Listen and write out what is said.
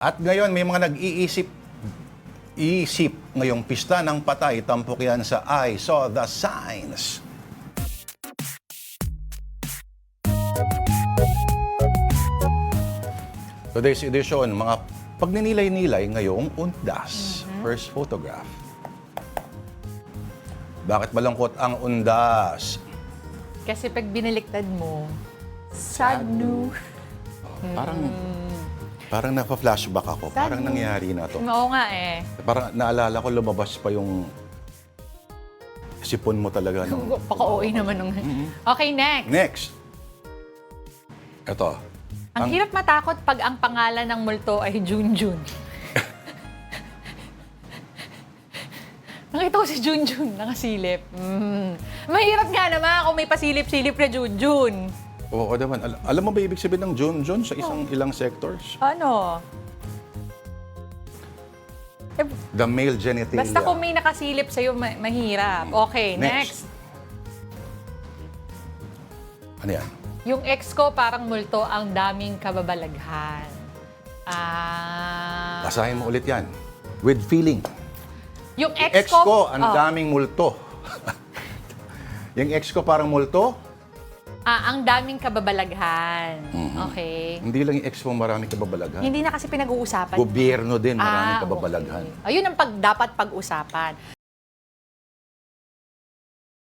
At ngayon, may mga nag-iisip ngayong pista ng patay, tampok yan sa I Saw the Signs. Today's edition, mga pagninilay-nilay ngayong undas. First photograph. Bakit malungkot ang undas? Kasi pag binaliktad mo, sad news. Parang nafa-flashback ako. Sad Parang nangyari na to. Oo nga eh. Parang naalala ko, lumabas pa yung sipon mo talaga. Paka-OA naman nung... Okay, next. Next. Ito. Ang hirap matakot pag ang pangalan ng multo ay Junjun. Nakita ko si Junjun, nakasilip. Mahirap nga naman kung may pasilip-silip na Junjun. Oo naman. Alam mo ba ibig sabihin ng Junjun sa ilang sectors? Ano? The male genitalia. Basta kung may nakasilip sa'yo, mahirap. Okay, next. Ano yan? Yung ex ko parang multo, ang daming kababalaghan. Basahin mo ulit yan. With feeling. Yung Ex ko, ang daming multo. Yung ex ko parang multo? Ang daming kababalaghan. Okay. Hindi lang yung ex mo maraming kababalaghan. Hindi na kasi pinag-uusapan. Gobyerno din maraming kababalaghan. Okay. Ayun ang dapat pag-usapan.